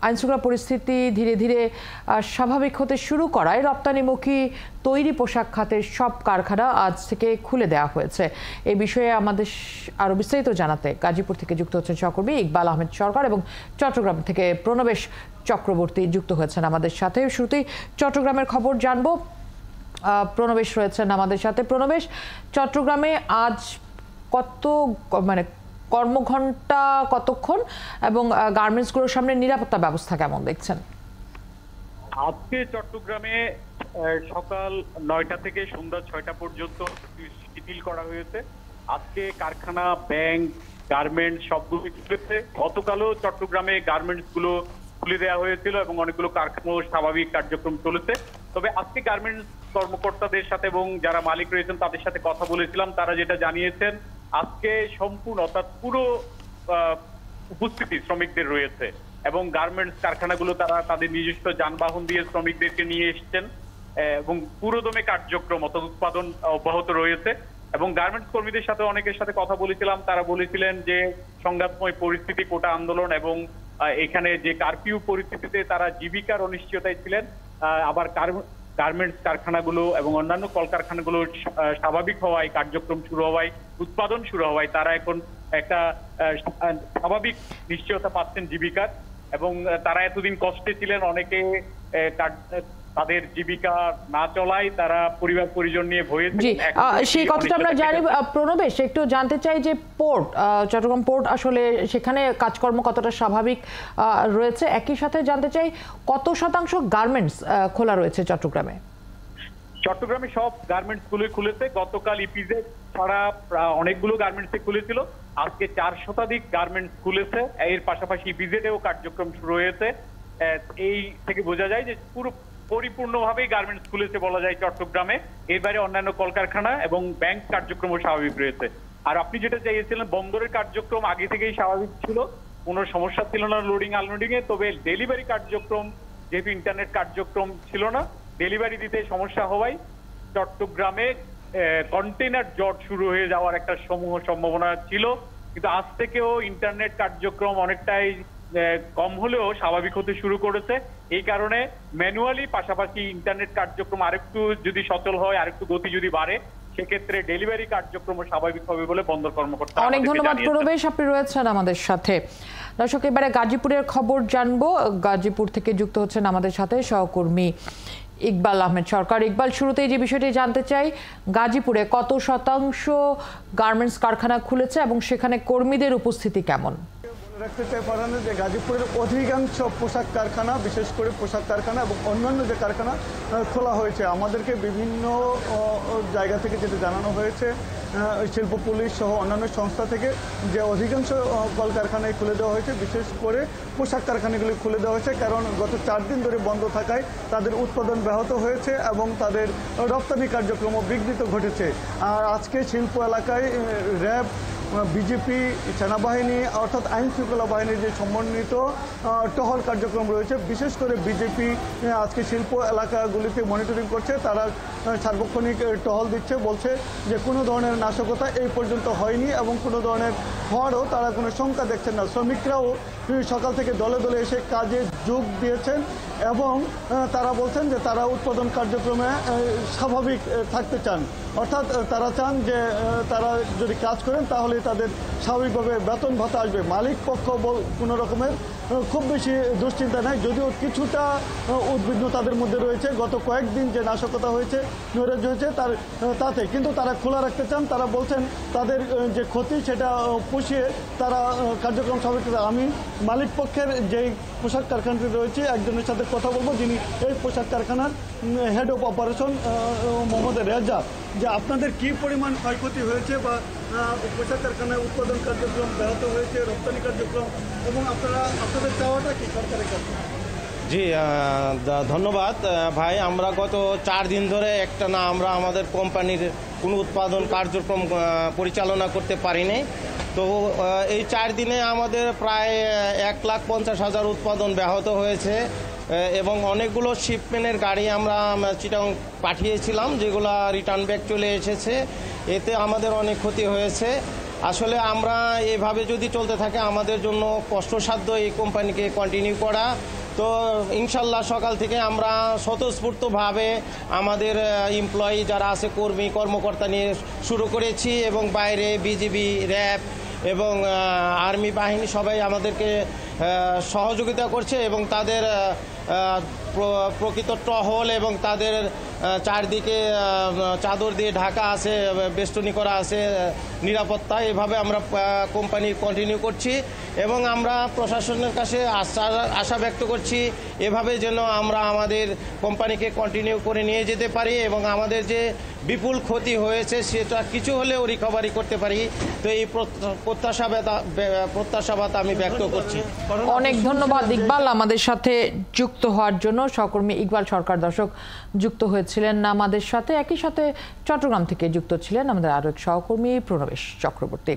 আইনশৃঙ্খলা পরিস্থিতি ধীরে ধীরে স্বাভাবিক হতে শুরু করায় রপ্তানিমুখী তৈরি পোশাক খাতের সব কারখানা আজ থেকে খুলে দেওয়া হয়েছে। এই বিষয়ে আমাদের আরো বিস্তারিত জানাতে গাজীপুর থেকে যুক্ত হচ্ছেন সহকর্মী ইকবাল আহমেদ সরকার এবং চট্টগ্রাম থেকে প্রণবেশ চক্রবর্তী যুক্ত হয়েছেন আমাদের সাথে। শুরুতেই চট্টগ্রামের খবর জানবো, প্রণবেশ রয়েছেন আমাদের সাথে। প্রণবেশ, চট্টগ্রামে আজ কত কর্মঘণ্টা কতক্ষণ এবং গার্মেন্টসগুলোর সামনে নিরাপত্তা ব্যবস্থা কেমন দেখছেন? আজকে চট্টগ্রামে সকাল 9টা থেকে সন্ধ্যা 6টা পর্যন্ত শিথিল করা হয়েছে। আজকে কারখানা, ব্যাংক, গার্মেন্টস সবগুলো খুলেছে। গতকালও চট্টগ্রামে গার্মেন্টস গুলো খুলে দেওয়া হয়েছিল এবং অনেকগুলো কারখানা স্বাভাবিক কার্যক্রম চলেছে। তবে আজকে গার্মেন্টস কর্মকর্তাদের সাথে এবং যারা মালিক রয়েছেন তাদের সাথে কথা বলেছিলাম, তারা যেটা জানিয়েছেন আজকে সম্পূর্ণ অর্থাৎ পুরো উপস্থিতি শ্রমিকদের রয়েছে এবং গার্মেন্টস কারখানাগুলো তারা তাদের নিজস্ব যানবাহন দিয়ে শ্রমিকদেরকে নিয়ে এসছেন এবং পুরোদমে কার্যক্রম অর্থাৎ উৎপাদন অব্যাহত রয়েছে। এবং গার্মেন্টস কর্মীদের সাথে অনেকের সাথে কথা বলেছিলাম, তারা বলেছিলেন যে সংঘাতময় পরিস্থিতি, কোটা আন্দোলন এবং এখানে যে কারফিউ পরিস্থিতিতে তারা জীবিকার অনিশ্চয়তায় ছিলেন। আবার গার্মেন্টস কারখানাগুলো এবং অন্যান্য কলকারখানাগুলো স্বাভাবিক হওয়ায়, কার্যক্রম শুরু হওয়ায়, উৎপাদন শুরু হওয়ায় তারা এখন একটা স্বাভাবিক নিশ্চয়তা পাচ্ছেন জীবিকার। এবং তারা এতদিন কষ্টে ছিলেন, অনেকে তাদের জীবিকা না চলায় তারা পরিবার পরিজন নিয়ে ভয়ে সেই কথাটা আমরা জানি। প্রণবেশ, একটু জানতে চাই যে পোর্ট, চট্টগ্রাম পোর্ট আসলে সেখানে কাজকর্ম কতটা স্বাভাবিক রয়েছে, একই সাথে জানতে চাই কত শতাংশ গার্মেন্টস খোলা রয়েছে চট্টগ্রামে? চট্টগ্রামে সব গার্মেন্টস গুলোই খুলেছে। গতকাল ইপিজেড ছাড়া অনেকগুলো গার্মেন্টস খুলেছিল, আজকে 4 শতাধিক গার্মেন্টস খুলেছে। এর পাশাপাশি ইপিজেডেও কার্যক্রম শুরু হয়েছে। এই থেকে বোঝা যায় যে পুরো পরিপূর্ণভাবেই গার্মেন্টস খুলেছে বলা যায় চট্টগ্রামে। এর বাইরে অন্যান্য কলকারখানা এবং ব্যাংক কার্যক্রমও স্বাভাবিক রয়েছে। আর আপনি যেটা চাইছিলেন, বন্দরের কার্যক্রম আগে থেকেই স্বাভাবিক ছিল, কোনো সমস্যা ছিল না লোডিং আনলোডিং এ। তবে ডেলিভারি কার্যক্রম, যেহেতু ইন্টারনেট কার্যক্রম ছিল না, ডেলিভারি দিতে সমস্যা হওয়ায় চট্টগ্রামে কন্টেইনার জট শুরু হয়ে যাওয়ার একটা সম্ভাবনা ছিল। কিন্তু আজ থেকেও ইন্টারনেট কার্যক্রম অনেকটাই কম হলেও স্বাভাবিক হতে শুরু করেছে। এই কারণে ম্যানুয়ালি পাশাপাশি ইন্টারনেট কার্যক্রম আরেকটু যদি সচল হয়, আরেকটু গতি যদি বাড়ে, সেক্ষেত্রে ডেলিভারি কার্যক্রম স্বাভাবিক হবে বলে বন্দর কর্মকর্তা। অনেক ধন্যবাদ প্রণবেশ, আপনি রয়েছেন আমাদের সাথে। দর্শক, এবারে গাজীপুরের খবর জানবো। গাজীপুর থেকে যুক্ত হচ্ছেন আমাদের সাথে সহকর্মী ইকবাল আহমেদ সরকার। ইকবাল, শুরুতেই যে বিষয়টি জানতে চাই, গাজীপুরে কত শতাংশ গার্মেন্টস কারখানা খুলেছে এবং সেখানে কর্মীদের উপস্থিতি কেমন? রাখতে চাই ফারহানা যে গাজীপুরের অধিকাংশ পোশাক কারখানা, বিশেষ করে পোশাক কারখানা এবং অন্যান্য যে কারখানা খোলা হয়েছে। আমাদেরকে বিভিন্ন জায়গা থেকে যেটা জানানো হয়েছে, শিল্প পুলিশ সহ অন্যান্য সংস্থা থেকে, যে অধিকাংশ কলকারখানায় খুলে দেওয়া হয়েছে, বিশেষ করে পোশাক কারখানাগুলি খুলে দেওয়া হয়েছে। কারণ গত 4 দিন ধরে বন্ধ থাকায় তাদের উৎপাদন ব্যাহত হয়েছে এবং তাদের রপ্তানি কার্যক্রমও বিঘ্নিত ঘটেছে। আর আজকে শিল্প এলাকায় র্যাব, বিজেপি, সেনাবাহিনী অর্থাৎ আইন শৃঙ্খলা বাহিনীর যে সমন্বিত টহল কার্যক্রম রয়েছে, বিশেষ করে বিজেপি আজকে শিল্প এলাকাগুলিতে মনিটরিং করছে। তারা সার্বক্ষণিক টহল দিচ্ছে, বলছে যে কোনো ধরনের নাশকতা এই পর্যন্ত হয়নি এবং কোনো ধরনের হওয়ারও তারা কোনো শঙ্কা দেখছেন না। শ্রমিকরাও সকাল থেকে দলে দলে এসে কাজে যোগ দিয়েছেন এবং তারা বলছেন যে তারা উৎপাদন কার্যক্রমে স্বাভাবিক থাকতে চান। অর্থাৎ তারা চান যে তারা যদি কাজ করেন তাহলে তাদের স্বাভাবিকভাবে বেতন ভাতা আসবে। মালিক পক্ষ কোনো রকমের খুব বেশি দুশ্চিন্তা নেই, যদিও কিছুটা উদ্বিগ্ন তাদের মধ্যে রয়েছে। গত কয়েকদিন যে নাশকতা হয়েছে, নৈরাজ্য হয়েছে তাতে, কিন্তু তারা খোলা রাখতে চান। তারা বলছেন তাদের যে ক্ষতি সেটা পুষিয়ে তারা কার্যক্রম স্বাভাবিক। আমি মালিক পক্ষের যেই পোশাক কারখানাটি রয়েছে একজনের সাথে কথা বলবো, যিনি এই পোশাক কারখানার head of operation, Mohammad Reza. যে আপনাদের কি পরিমাণ ক্ষয়ক্ষতি হয়েছে বা পোশাক কারখানায় উৎপাদন কার্যক্রম ব্যাহত হয়েছে, রপ্তানি কার্যক্রম, এবং আপনাদের চাওয়াটা কি সরকারের কাছে? জি, ধন্যবাদ ভাই। আমরা গত 4 দিন ধরে একটানা আমরা আমাদের কোম্পানির কোনো উৎপাদন কার্যক্রম পরিচালনা করতে পারিনি। তো এই 4 দিনে আমাদের প্রায় 1,50,000 উৎপাদন ব্যাহত হয়েছে এবং অনেকগুলো শিপমেন্টের গাড়ি আমরা চিটাং পাঠিয়েছিলাম, যেগুলো রিটার্ন ব্যাক চলে এসেছে। এতে আমাদের অনেক ক্ষতি হয়েছে। আসলে আমরা এভাবে যদি চলতে থাকে আমাদের জন্য কষ্টসাধ্য এই কোম্পানিকে কন্টিনিউ করা। তো ইনশাল্লাহ সকাল থেকে আমরা স্বতঃস্ফূর্তভাবে আমাদের এমপ্লয়ি যারা আছে কর্মী কর্মকর্তা নিয়ে শুরু করেছি এবং বাইরে বিজিবি, র্যাব এবং আর্মি বাহিনী সবাই আমাদেরকে সহযোগিতা করছে এবং তাদের প্রকৃত টহল এবং তাদের চারদিকে চাদর দিয়ে ঢাকা আছে, বেষ্টনী করা আছে, নিরাপত্তা, এভাবে আমরা কোম্পানি কন্টিনিউ করছি এবং আমরা প্রশাসনের কাছে আশা ব্যক্ত করছি এভাবে যেন আমরা আমাদের কোম্পানিকে কন্টিনিউ করে নিয়ে যেতে পারি এবং আমাদের যে বিপুল ক্ষতি হয়েছে সেটা কিছু হলেও রিকভারি করতে পারি। তো এই প্রত্যাশাবাদ আমি ব্যক্ত করছি। অনেক ধন্যবাদ ইকবাল আমাদের সাথে যুক্ত হওয়ার জন্য। সহকর্মী ইকবাল সরকার দর্শক যুক্ত হয়েছিলেন আমাদের সাথে। একই সাথে চট্টগ্রাম থেকে যুক্ত ছিলেন আমাদের আরো এক সহকর্মী প্রণবেশ চক্রবর্তী।